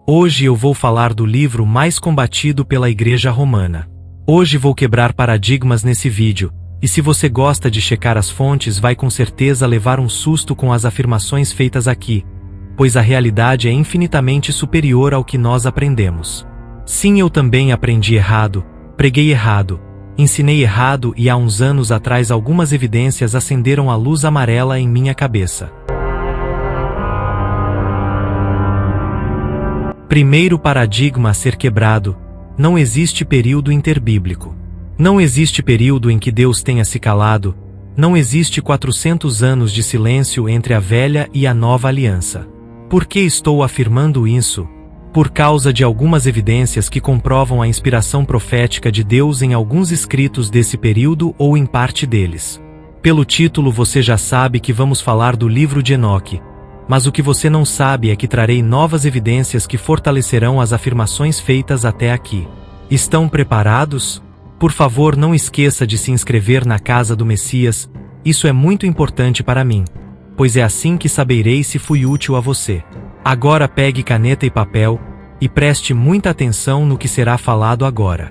Hoje eu vou falar do livro mais combatido pela Igreja Romana. Hoje vou quebrar paradigmas nesse vídeo, e se você gosta de checar as fontes vai com certeza levar um susto com as afirmações feitas aqui, pois a realidade é infinitamente superior ao que nós aprendemos. Sim, eu também aprendi errado, preguei errado, ensinei errado e há uns anos atrás algumas evidências acenderam a luz amarela em minha cabeça. Primeiro paradigma a ser quebrado: não existe período interbíblico. Não existe período em que Deus tenha se calado, não existe 400 anos de silêncio entre a velha e a nova aliança. Por que estou afirmando isso? Por causa de algumas evidências que comprovam a inspiração profética de Deus em alguns escritos desse período ou em parte deles. Pelo título você já sabe que vamos falar do livro de Enoque, mas o que você não sabe é que trarei novas evidências que fortalecerão as afirmações feitas até aqui. Estão preparados? Por favor, não esqueça de se inscrever na Casa do Messias, isso é muito importante para mim, pois é assim que saberei se fui útil a você. Agora pegue caneta e papel, e preste muita atenção no que será falado agora.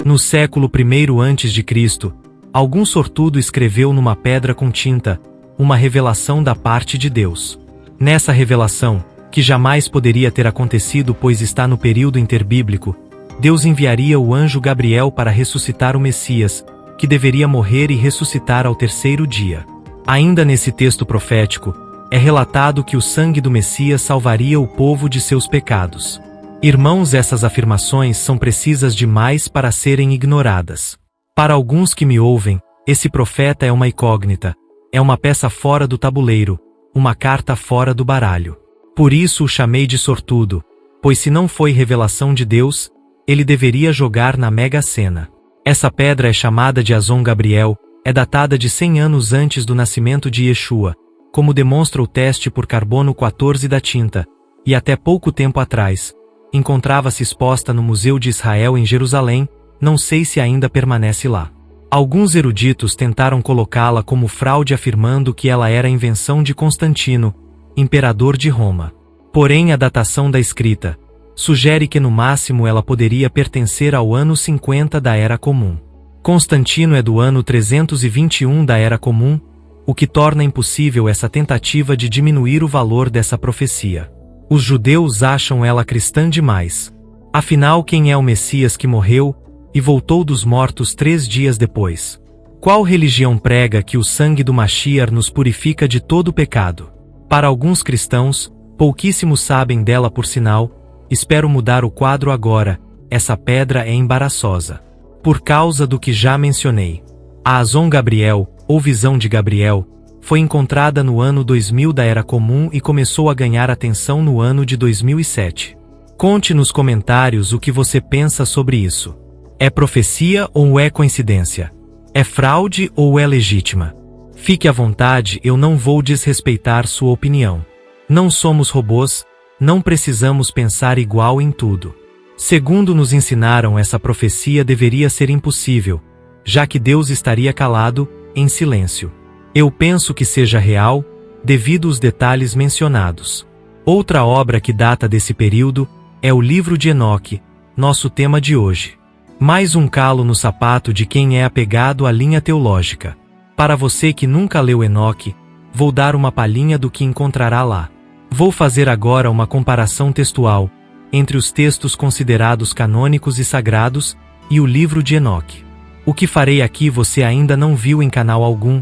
No século I a.C., algum sortudo escreveu numa pedra com tinta uma revelação da parte de Deus. Nessa revelação, que jamais poderia ter acontecido pois está no período interbíblico, Deus enviaria o anjo Gabriel para ressuscitar o Messias, que deveria morrer e ressuscitar ao terceiro dia. Ainda nesse texto profético, é relatado que o sangue do Messias salvaria o povo de seus pecados. Irmãos, essas afirmações são precisas demais para serem ignoradas. Para alguns que me ouvem, esse profeta é uma incógnita, é uma peça fora do tabuleiro, uma carta fora do baralho. Por isso o chamei de sortudo, pois se não foi revelação de Deus, ele deveria jogar na Mega Sena. Essa pedra é chamada de Azon Gabriel, é datada de 100 anos antes do nascimento de Yeshua, como demonstra o teste por carbono 14 da tinta, e até pouco tempo atrás, encontrava-se exposta no Museu de Israel em Jerusalém, não sei se ainda permanece lá. Alguns eruditos tentaram colocá-la como fraude afirmando que ela era invenção de Constantino, imperador de Roma. Porém a datação da escrita sugere que no máximo ela poderia pertencer ao ano 50 da Era Comum. Constantino é do ano 321 da Era Comum, o que torna impossível essa tentativa de diminuir o valor dessa profecia. Os judeus acham ela cristã demais. Afinal, quem é o Messias que morreu e voltou dos mortos 3 dias depois? Qual religião prega que o sangue do Mashiach nos purifica de todo pecado? Para alguns cristãos, pouquíssimos sabem dela por sinal, espero mudar o quadro agora, essa pedra é embaraçosa. Por causa do que já mencionei. A Azon Gabriel, ou Visão de Gabriel, foi encontrada no ano 2000 da Era Comum e começou a ganhar atenção no ano de 2007. Conte nos comentários o que você pensa sobre isso. É profecia ou é coincidência? É fraude ou é legítima? Fique à vontade, eu não vou desrespeitar sua opinião. Não somos robôs, não precisamos pensar igual em tudo. Segundo nos ensinaram, essa profecia deveria ser impossível, já que Deus estaria calado, em silêncio. Eu penso que seja real, devido aos detalhes mencionados. Outra obra que data desse período é o livro de Enoque, nosso tema de hoje. Mais um calo no sapato de quem é apegado à linha teológica. Para você que nunca leu Enoque, vou dar uma palhinha do que encontrará lá. Vou fazer agora uma comparação textual entre os textos considerados canônicos e sagrados e o livro de Enoque. O que farei aqui você ainda não viu em canal algum,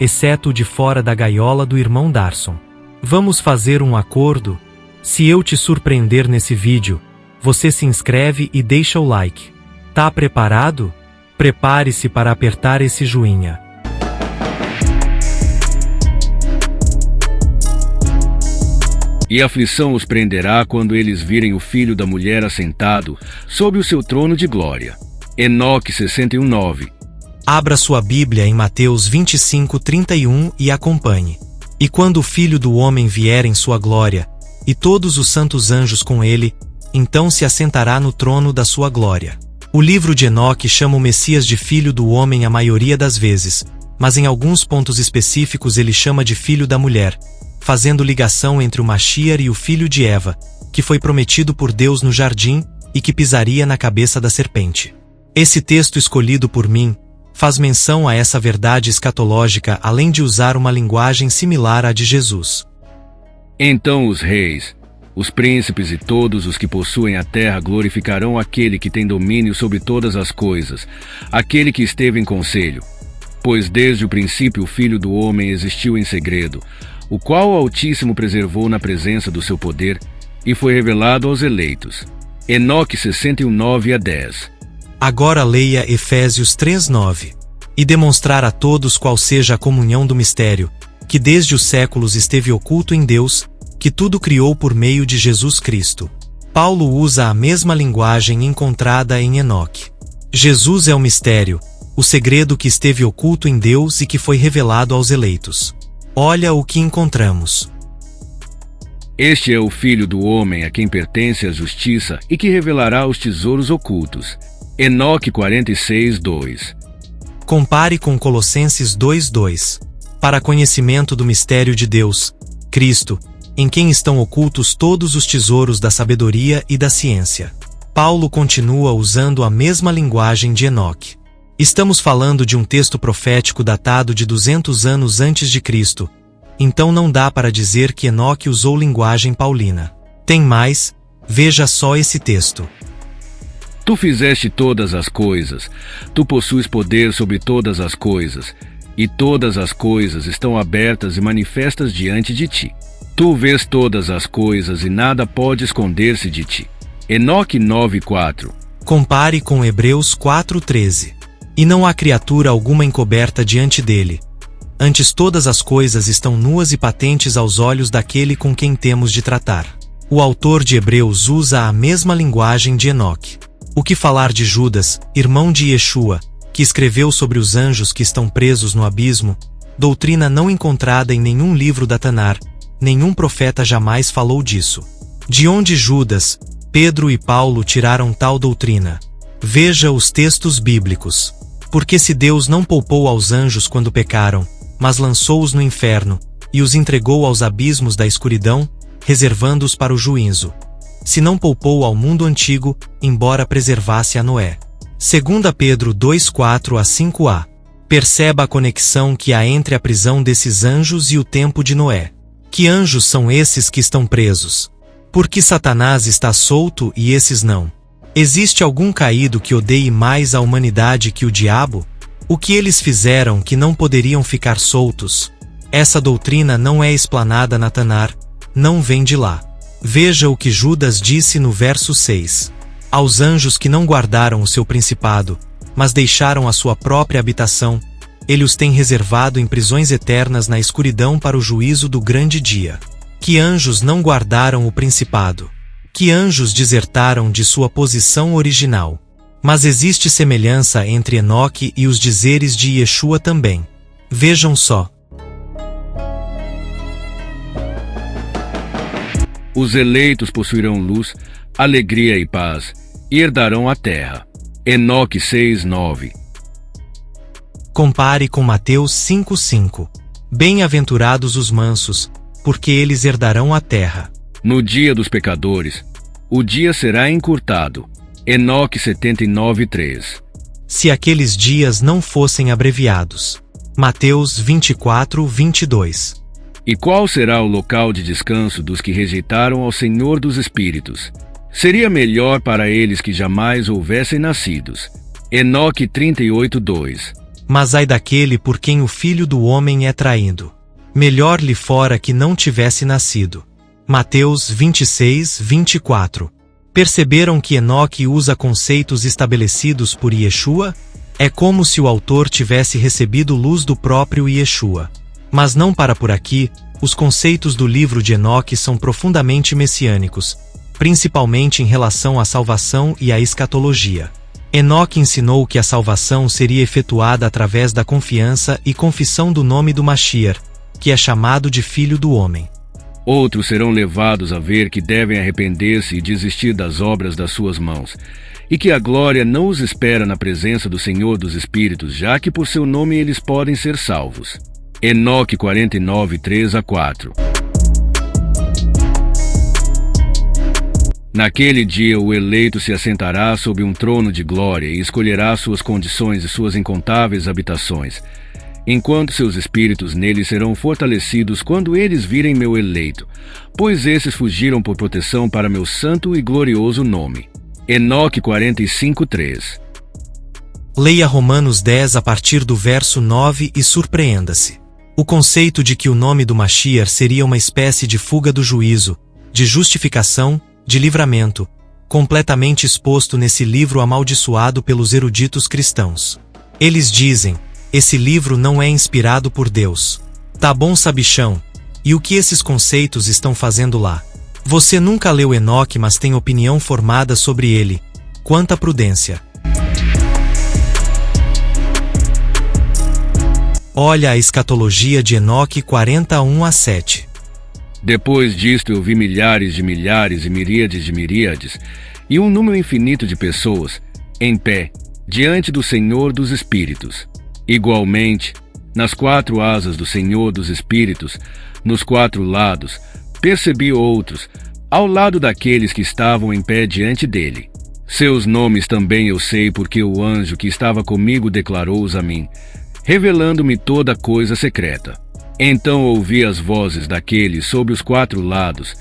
exceto o de fora da gaiola do irmão Darson. Vamos fazer um acordo? Se eu te surpreender nesse vídeo, você se inscreve e deixa o like. Tá preparado? Prepare-se para apertar esse joinha. E a aflição os prenderá quando eles virem o filho da mulher assentado sobre o seu trono de glória. Enoque 61:9. Abra sua Bíblia em Mateus 25:31 e acompanhe. E quando o Filho do Homem vier em sua glória, e todos os santos anjos com ele, então se assentará no trono da sua glória. O livro de Enoque chama o Messias de Filho do Homem a maioria das vezes, mas em alguns pontos específicos ele chama de Filho da Mulher, fazendo ligação entre o Mashiach e o filho de Eva, que foi prometido por Deus no jardim e que pisaria na cabeça da serpente. Esse texto escolhido por mim faz menção a essa verdade escatológica, além de usar uma linguagem similar à de Jesus. Então os reis, os príncipes e todos os que possuem a terra glorificarão aquele que tem domínio sobre todas as coisas, aquele que esteve em conselho. Pois desde o princípio o Filho do Homem existiu em segredo, o qual o Altíssimo preservou na presença do seu poder, e foi revelado aos eleitos. Enoque 61:9-10. Agora leia Efésios 3:9. E demonstrar a todos qual seja a comunhão do mistério, que desde os séculos esteve oculto em Deus, que tudo criou por meio de Jesus Cristo. Paulo usa a mesma linguagem encontrada em Enoque. Jesus é o mistério, o segredo que esteve oculto em Deus e que foi revelado aos eleitos. Olha o que encontramos. Este é o Filho do Homem a quem pertence a justiça e que revelará os tesouros ocultos. Enoque 46:2. Compare com Colossenses 2:2. Para conhecimento do mistério de Deus, Cristo, em quem estão ocultos todos os tesouros da sabedoria e da ciência. Paulo continua usando a mesma linguagem de Enoque. Estamos falando de um texto profético datado de 200 anos antes de Cristo, então não dá para dizer que Enoque usou linguagem paulina. Tem mais, veja só esse texto. Tu fizeste todas as coisas, tu possuis poder sobre todas as coisas, e todas as coisas estão abertas e manifestas diante de ti. Tu vês todas as coisas e nada pode esconder-se de ti. Enoque 9:4. Compare com Hebreus 4:13. E não há criatura alguma encoberta diante dele. Antes todas as coisas estão nuas e patentes aos olhos daquele com quem temos de tratar. O autor de Hebreus usa a mesma linguagem de Enoque. O que falar de Judas, irmão de Yeshua, que escreveu sobre os anjos que estão presos no abismo, doutrina não encontrada em nenhum livro da Tanar, nenhum profeta jamais falou disso. De onde Judas, Pedro e Paulo tiraram tal doutrina? Veja os textos bíblicos. Porque se Deus não poupou aos anjos quando pecaram, mas lançou-os no inferno, e os entregou aos abismos da escuridão, reservando-os para o juízo. Se não poupou ao mundo antigo, embora preservasse a Noé. 2 Pedro 2:4-5a. Perceba a conexão que há entre a prisão desses anjos e o tempo de Noé. Que anjos são esses que estão presos? Por que Satanás está solto e esses não? Existe algum caído que odeie mais a humanidade que o diabo? O que eles fizeram que não poderiam ficar soltos? Essa doutrina não é explanada na Tanar, não vem de lá. Veja o que Judas disse no verso 6. Aos anjos que não guardaram o seu principado, mas deixaram a sua própria habitação, ele os tem reservado em prisões eternas na escuridão para o juízo do grande dia. Que anjos não guardaram o principado? Que anjos desertaram de sua posição original? Mas existe semelhança entre Enoque e os dizeres de Yeshua também. Vejam só. Os eleitos possuirão luz, alegria e paz, e herdarão a terra. Enoque 6:9. Compare com Mateus 5:5. Bem-aventurados os mansos, porque eles herdarão a terra. No dia dos pecadores, o dia será encurtado. Enoque 79:3. Se aqueles dias não fossem abreviados. Mateus 24:22. E qual será o local de descanso dos que rejeitaram ao Senhor dos Espíritos? Seria melhor para eles que jamais houvessem nascidos. Enoque 38:2. Mas ai daquele por quem o Filho do Homem é traído. Melhor lhe fora que não tivesse nascido. Mateus 26:24. Perceberam que Enoque usa conceitos estabelecidos por Yeshua? É como se o autor tivesse recebido luz do próprio Yeshua. Mas não para por aqui, os conceitos do livro de Enoque são profundamente messiânicos, principalmente em relação à salvação e à escatologia. Enoque ensinou que a salvação seria efetuada através da confiança e confissão do nome do Mashiach, que é chamado de Filho do Homem. Outros serão levados a ver que devem arrepender-se e desistir das obras das suas mãos, e que a glória não os espera na presença do Senhor dos Espíritos, já que por seu nome eles podem ser salvos. Enoque 49:3-4. Naquele dia o eleito se assentará sob um trono de glória e escolherá suas condições e suas incontáveis habitações, enquanto seus espíritos nele serão fortalecidos quando eles virem meu eleito, pois esses fugiram por proteção para meu santo e glorioso nome. Enoque 45:3. Leia Romanos 10 a partir do verso 9 e surpreenda-se. O conceito de que o nome do Mashiach seria uma espécie de fuga do juízo, de justificação, de livramento, completamente exposto nesse livro amaldiçoado pelos eruditos cristãos. Eles dizem: esse livro não é inspirado por Deus. Tá bom, sabichão? E o que esses conceitos estão fazendo lá? Você nunca leu Enoque, mas tem opinião formada sobre ele. Quanta prudência! Olha a escatologia de Enoque 41:7. Depois disto eu vi milhares de milhares e miríades de miríades, e um número infinito de pessoas, em pé, diante do Senhor dos Espíritos. Igualmente, nas 4 asas do Senhor dos Espíritos, nos 4 lados, percebi outros, ao lado daqueles que estavam em pé diante dele. Seus nomes também eu sei, porque o anjo que estava comigo declarou-os a mim, revelando-me toda coisa secreta. Então ouvi as vozes daqueles sob os 4 lados,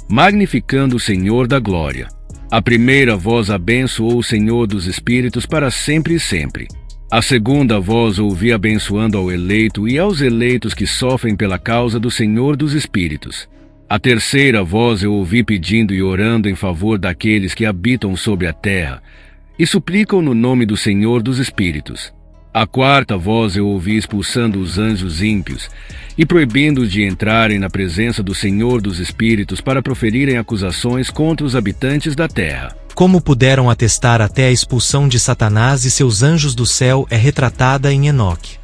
magnificando o Senhor da glória. A primeira voz abençoou o Senhor dos Espíritos para sempre e sempre. A segunda voz ouvi abençoando ao eleito e aos eleitos que sofrem pela causa do Senhor dos Espíritos. A terceira voz eu ouvi pedindo e orando em favor daqueles que habitam sobre a terra e suplicam no nome do Senhor dos Espíritos. A quarta voz eu ouvi expulsando os anjos ímpios e proibindo-os de entrarem na presença do Senhor dos Espíritos para proferirem acusações contra os habitantes da terra. Como puderam atestar, até a expulsão de Satanás e seus anjos do céu é retratada em Enoque.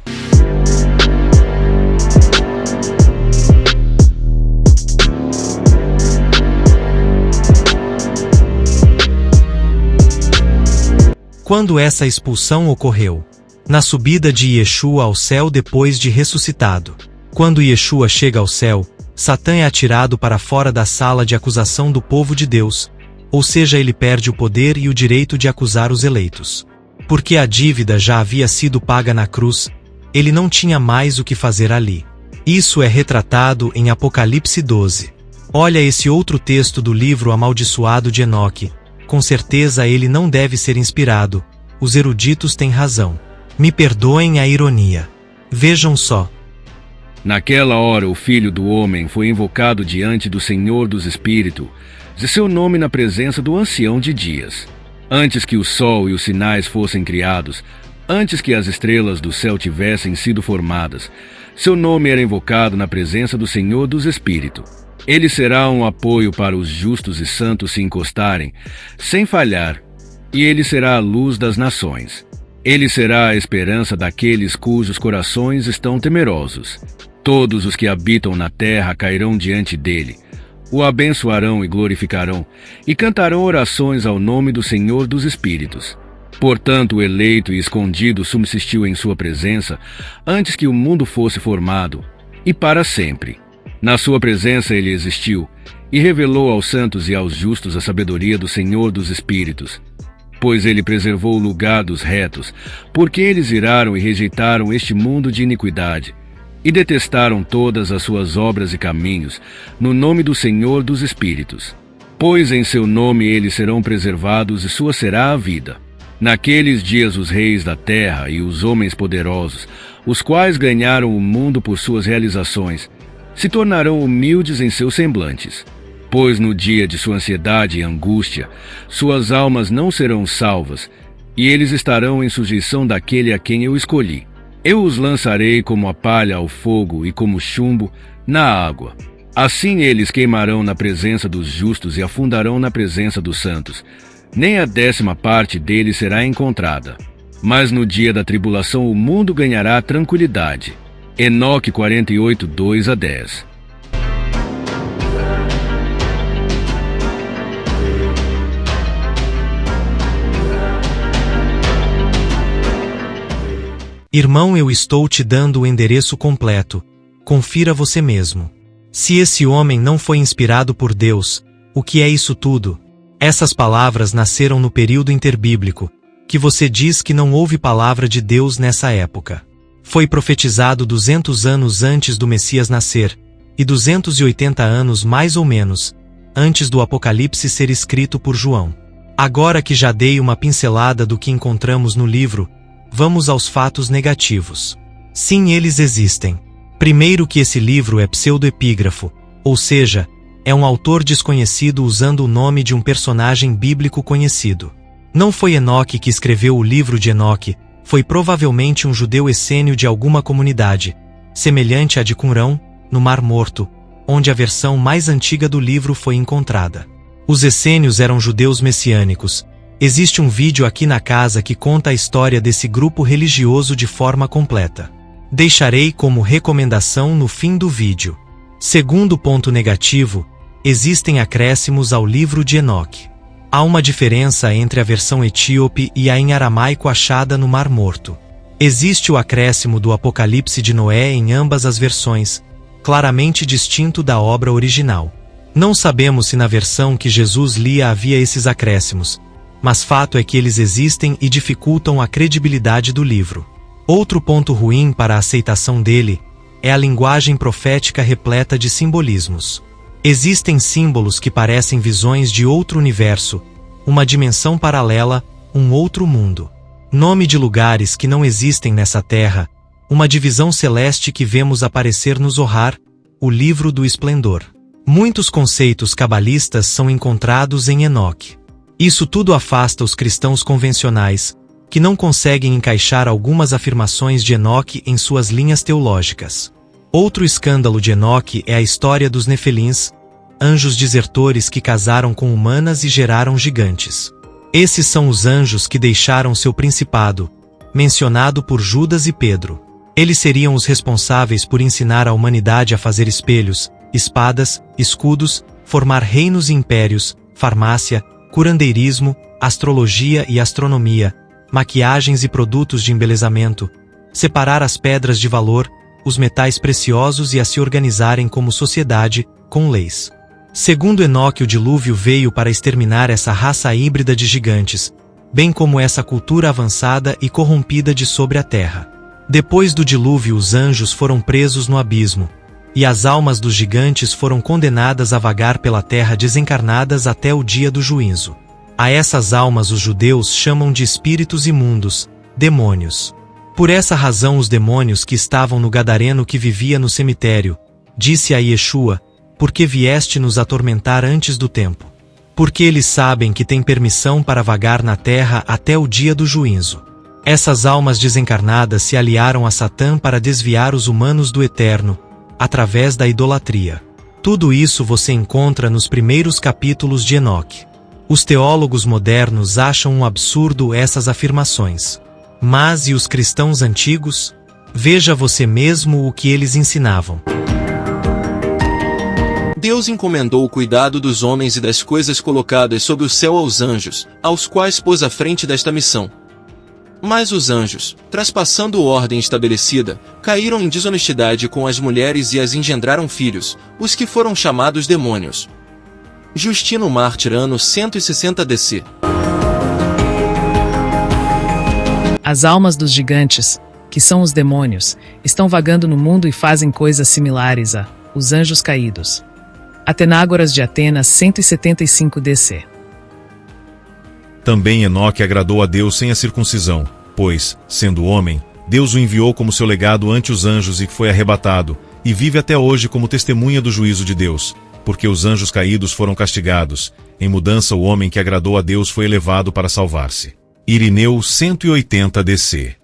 Quando essa expulsão ocorreu? Na subida de Yeshua ao céu depois de ressuscitado. Quando Yeshua chega ao céu, Satã é atirado para fora da sala de acusação do povo de Deus, ou seja, ele perde o poder e o direito de acusar os eleitos. Porque a dívida já havia sido paga na cruz, ele não tinha mais o que fazer ali. Isso é retratado em Apocalipse 12. Olha esse outro texto do livro amaldiçoado de Enoque. Com certeza ele não deve ser inspirado. Os eruditos têm razão. Me perdoem a ironia. Vejam só. Naquela hora o Filho do Homem foi invocado diante do Senhor dos Espíritos, de seu nome na presença do Ancião de Dias. Antes que o sol e os sinais fossem criados, antes que as estrelas do céu tivessem sido formadas, seu nome era invocado na presença do Senhor dos Espíritos. Ele será um apoio para os justos e santos se encostarem, sem falhar, e ele será a luz das nações. Ele será a esperança daqueles cujos corações estão temerosos. Todos os que habitam na terra cairão diante dele, o abençoarão e glorificarão, e cantarão orações ao nome do Senhor dos Espíritos. Portanto, o eleito e escondido subsistiu em sua presença antes que o mundo fosse formado, e para sempre. Na sua presença ele existiu, e revelou aos santos e aos justos a sabedoria do Senhor dos Espíritos. Pois ele preservou o lugar dos retos, porque eles iraram e rejeitaram este mundo de iniquidade, e detestaram todas as suas obras e caminhos, no nome do Senhor dos Espíritos. Pois em seu nome eles serão preservados e sua será a vida. Naqueles dias os reis da terra e os homens poderosos, os quais ganharam o mundo por suas realizações, se tornarão humildes em seus semblantes. Pois no dia de sua ansiedade e angústia, suas almas não serão salvas, e eles estarão em sujeição daquele a quem eu escolhi. Eu os lançarei como a palha ao fogo e como chumbo na água. Assim eles queimarão na presença dos justos e afundarão na presença dos santos. Nem a 10ª parte deles será encontrada. Mas no dia da tribulação o mundo ganhará tranquilidade. Enoque 48, 2-10. Irmão, eu estou te dando o endereço completo. Confira você mesmo. Se esse homem não foi inspirado por Deus, o que é isso tudo? Essas palavras nasceram no período interbíblico, que você diz que não houve palavra de Deus nessa época. Foi profetizado 200 anos antes do Messias nascer, e 280 anos mais ou menos, antes do Apocalipse ser escrito por João. Agora que já dei uma pincelada do que encontramos no livro, vamos aos fatos negativos. Sim, eles existem. Primeiro que esse livro é pseudoepígrafo, ou seja, é um autor desconhecido usando o nome de um personagem bíblico conhecido. Não foi Enoque que escreveu o livro de Enoque, foi provavelmente um judeu essênio de alguma comunidade, semelhante à de Qumrão, no Mar Morto, onde a versão mais antiga do livro foi encontrada. Os essênios eram judeus messiânicos. Existe um vídeo aqui na casa que conta a história desse grupo religioso de forma completa. Deixarei como recomendação no fim do vídeo. Segundo ponto negativo, existem acréscimos ao livro de Enoque. Há uma diferença entre a versão etíope e a em aramaico achada no Mar Morto. Existe o acréscimo do Apocalipse de Noé em ambas as versões, claramente distinto da obra original. Não sabemos se na versão que Jesus lia havia esses acréscimos, mas fato é que eles existem e dificultam a credibilidade do livro. Outro ponto ruim para a aceitação dele é a linguagem profética repleta de simbolismos. Existem símbolos que parecem visões de outro universo, uma dimensão paralela, um outro mundo. Nome de lugares que não existem nessa terra, uma divisão celeste que vemos aparecer no Zohar, o livro do esplendor. Muitos conceitos cabalistas são encontrados em Enoque. Isso tudo afasta os cristãos convencionais, que não conseguem encaixar algumas afirmações de Enoque em suas linhas teológicas. Outro escândalo de Enoque é a história dos Nefelins, anjos desertores que casaram com humanas e geraram gigantes. Esses são os anjos que deixaram seu principado, mencionado por Judas e Pedro. Eles seriam os responsáveis por ensinar a humanidade a fazer espelhos, espadas, escudos, formar reinos e impérios, farmácia, curandeirismo, astrologia e astronomia, maquiagens e produtos de embelezamento, separar as pedras de valor, os metais preciosos e a se organizarem como sociedade, com leis. Segundo Enoque, o dilúvio veio para exterminar essa raça híbrida de gigantes, bem como essa cultura avançada e corrompida de sobre a terra. Depois do dilúvio, os anjos foram presos no abismo, e as almas dos gigantes foram condenadas a vagar pela terra desencarnadas até o dia do juízo. A essas almas os judeus chamam de espíritos imundos, demônios. Por essa razão os demônios que estavam no gadareno que vivia no cemitério, disse a Yeshua, porque vieste nos atormentar antes do tempo. Porque eles sabem que têm permissão para vagar na terra até o dia do juízo. Essas almas desencarnadas se aliaram a Satã para desviar os humanos do eterno, através da idolatria. Tudo isso você encontra nos primeiros capítulos de Enoque. Os teólogos modernos acham um absurdo essas afirmações. Mas e os cristãos antigos? Veja você mesmo o que eles ensinavam. Deus encomendou o cuidado dos homens e das coisas colocadas sob o céu aos anjos, aos quais pôs à frente desta missão. Mas os anjos, traspassando ordem estabelecida, caíram em desonestidade com as mulheres e as engendraram filhos, os que foram chamados demônios. Justino Mártir, ano 160 DC. As almas dos gigantes, que são os demônios, estão vagando no mundo e fazem coisas similares a os anjos caídos. Atenágoras de Atenas 175 DC. Também Enoque agradou a Deus sem a circuncisão, pois, sendo homem, Deus o enviou como seu legado ante os anjos e foi arrebatado, e vive até hoje como testemunha do juízo de Deus, porque os anjos caídos foram castigados. Em mudança, o homem que agradou a Deus foi elevado para salvar-se. Irineu 180 DC.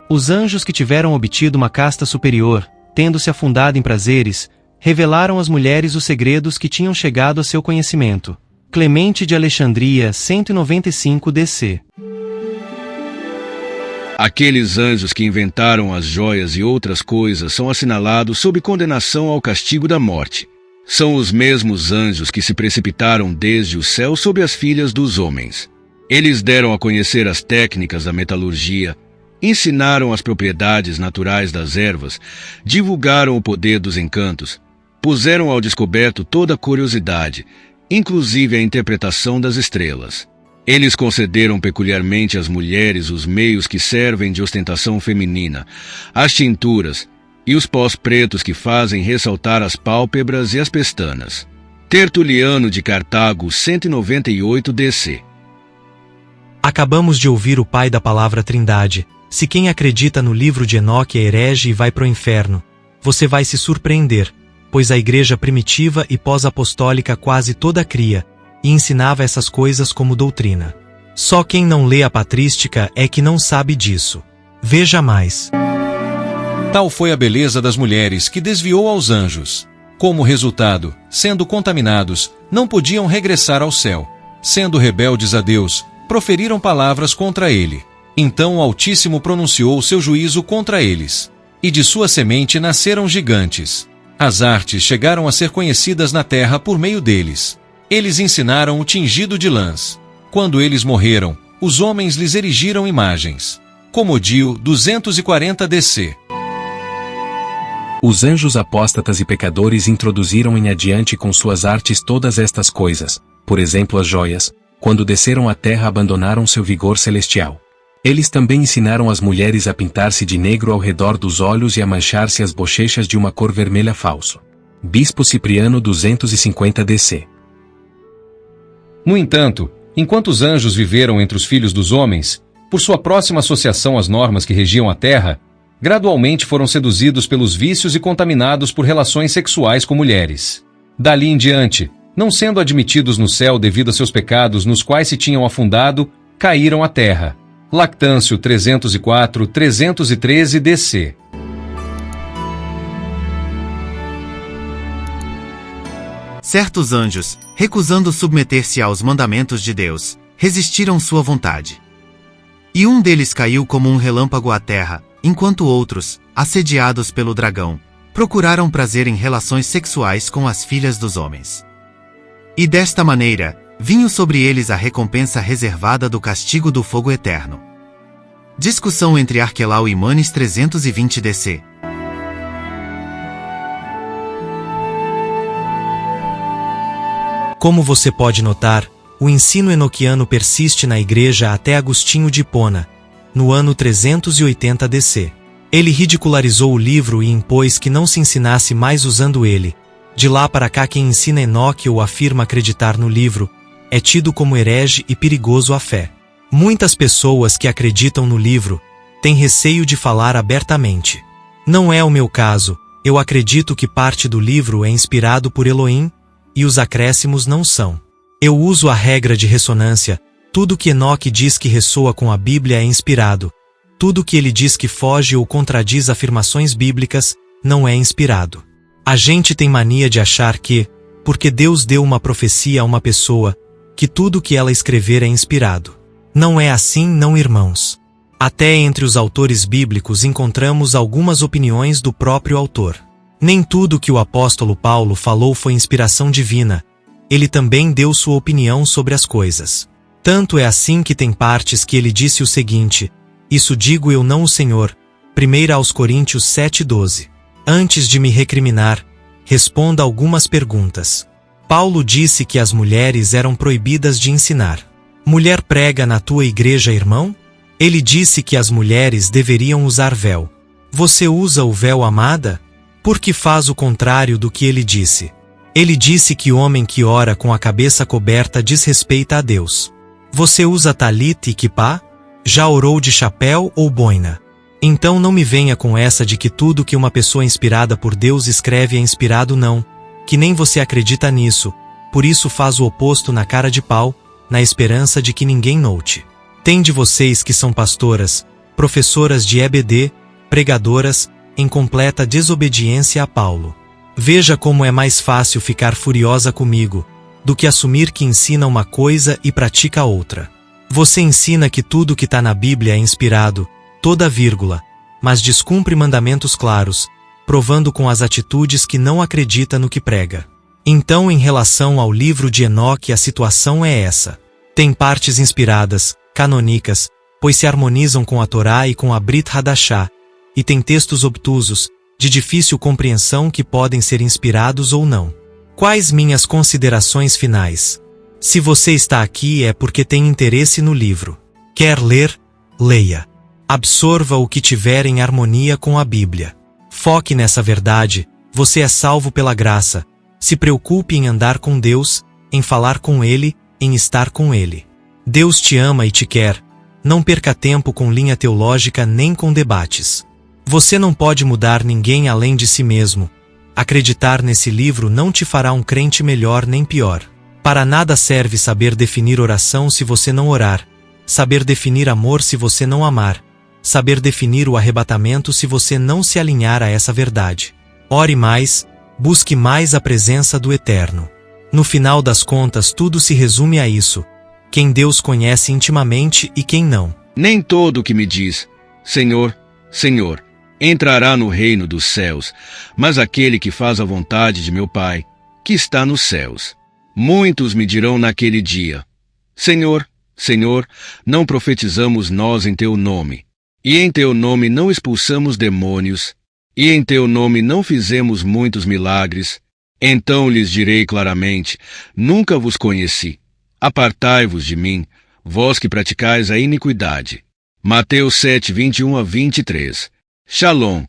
Os anjos que tiveram obtido uma casta superior, tendo se afundado em prazeres, revelaram às mulheres os segredos que tinham chegado a seu conhecimento. Clemente de Alexandria 195 DC. Aqueles anjos que inventaram as joias e outras coisas são assinalados sob condenação ao castigo da morte. São os mesmos anjos que se precipitaram desde o céu sobre as filhas dos homens. Eles deram a conhecer as técnicas da metalurgia, ensinaram as propriedades naturais das ervas, divulgaram o poder dos encantos, puseram ao descoberto toda a curiosidade, inclusive a interpretação das estrelas. Eles concederam peculiarmente às mulheres os meios que servem de ostentação feminina, as tinturas e os pós pretos que fazem ressaltar as pálpebras e as pestanas. Tertuliano de Cartago, 198 DC. Acabamos de ouvir o pai da palavra Trindade. Se quem acredita no livro de Enoque é herege e vai para o inferno, você vai se surpreender, pois a igreja primitiva e pós-apostólica quase toda cria e ensinava essas coisas como doutrina. Só quem não lê a patrística é que não sabe disso. Veja mais. Tal foi a beleza das mulheres que desviou aos anjos. Como resultado, sendo contaminados, não podiam regressar ao céu. Sendo rebeldes a Deus, proferiram palavras contra ele. Então o Altíssimo pronunciou seu juízo contra eles. E de sua semente nasceram gigantes. As artes chegaram a ser conhecidas na terra por meio deles. Eles ensinaram o tingido de lãs. Quando eles morreram, os homens lhes erigiram imagens. Comodio 240 DC. Os anjos apóstatas e pecadores introduziram em adiante com suas artes todas estas coisas, por exemplo as joias, quando desceram à terra abandonaram seu vigor celestial. Eles também ensinaram as mulheres a pintar-se de negro ao redor dos olhos e a manchar-se as bochechas de uma cor vermelha falso. Bispo Cipriano 250 DC. No entanto, enquanto os anjos viveram entre os filhos dos homens, por sua próxima associação às normas que regiam a terra, gradualmente foram seduzidos pelos vícios e contaminados por relações sexuais com mulheres. Dali em diante, não sendo admitidos no céu devido a seus pecados nos quais se tinham afundado, caíram à terra. Lactâncio 304, 313 DC. Certos anjos, recusando submeter-se aos mandamentos de Deus, resistiram sua vontade. E um deles caiu como um relâmpago à terra, enquanto outros, assediados pelo dragão, procuraram prazer em relações sexuais com as filhas dos homens. E desta maneira, vinha sobre eles a recompensa reservada do castigo do fogo eterno. Discussão entre Arquelau e Manes 320 DC. Como você pode notar, o ensino enoquiano persiste na igreja até Agostinho de Hipona, no ano 380 DC. Ele ridicularizou o livro e impôs que não se ensinasse mais usando ele. De lá para cá quem ensina Enoque ou afirma acreditar no livro, é tido como herege e perigoso à fé. Muitas pessoas que acreditam no livro, têm receio de falar abertamente. Não é o meu caso, eu acredito que parte do livro é inspirado por Elohim, e os acréscimos não são. Eu uso a regra de ressonância, tudo que Enoque diz que ressoa com a Bíblia é inspirado, tudo que ele diz que foge ou contradiz afirmações bíblicas, não é inspirado. A gente tem mania de achar que, porque Deus deu uma profecia a uma pessoa, que tudo que ela escrever é inspirado. Não é assim, não, irmãos. Até entre os autores bíblicos encontramos algumas opiniões do próprio autor. Nem tudo que o apóstolo Paulo falou foi inspiração divina. Ele também deu sua opinião sobre as coisas. Tanto é assim que tem partes que ele disse o seguinte: isso digo eu não o Senhor. 1 aos Coríntios 7:12. Antes de me recriminar, responda algumas perguntas. Paulo disse que as mulheres eram proibidas de ensinar. Mulher prega na tua igreja, irmão? Ele disse que as mulheres deveriam usar véu. Você usa o véu, amada? Por que faz o contrário do que ele disse? Ele disse que homem que ora com a cabeça coberta desrespeita a Deus. Você usa talit e quipá? Já orou de chapéu ou boina? Então não me venha com essa de que tudo que uma pessoa inspirada por Deus escreve é inspirado, não. Que nem você acredita nisso, por isso faz o oposto na cara de pau, na esperança de que ninguém note. Tem de vocês que são pastoras, professoras de EBD, pregadoras, em completa desobediência a Paulo. Veja como é mais fácil ficar furiosa comigo, do que assumir que ensina uma coisa e pratica outra. Você ensina que tudo que está na Bíblia é inspirado, toda vírgula, mas descumpre mandamentos claros, provando com as atitudes que não acredita no que prega. Então, em relação ao livro de Enoque, a situação é essa. Tem partes inspiradas, canônicas, pois se harmonizam com a Torá e com a Brit Hadashah, e tem textos obtusos, de difícil compreensão que podem ser inspirados ou não. Quais minhas considerações finais? Se você está aqui é porque tem interesse no livro. Quer ler? Leia. Absorva o que tiver em harmonia com a Bíblia. Foque nessa verdade, você é salvo pela graça. Se preocupe em andar com Deus, em falar com Ele, em estar com Ele. Deus te ama e te quer. Não perca tempo com linha teológica nem com debates. Você não pode mudar ninguém além de si mesmo. Acreditar nesse livro não te fará um crente melhor nem pior. Para nada serve saber definir oração se você não orar, saber definir amor se você não amar, saber definir o arrebatamento se você não se alinhar a essa verdade. Ore mais, busque mais a presença do Eterno. No final das contas tudo se resume a isso: quem Deus conhece intimamente e quem não. Nem todo o que me diz, Senhor, Senhor, entrará no reino dos céus, mas aquele que faz a vontade de meu Pai, que está nos céus. Muitos me dirão naquele dia: Senhor, Senhor, não profetizamos nós em teu nome, e em teu nome não expulsamos demônios, e em teu nome não fizemos muitos milagres? Então lhes direi claramente: nunca vos conheci. Apartai-vos de mim, vós que praticais a iniquidade. Mateus 7, 21 a 23. Shalom.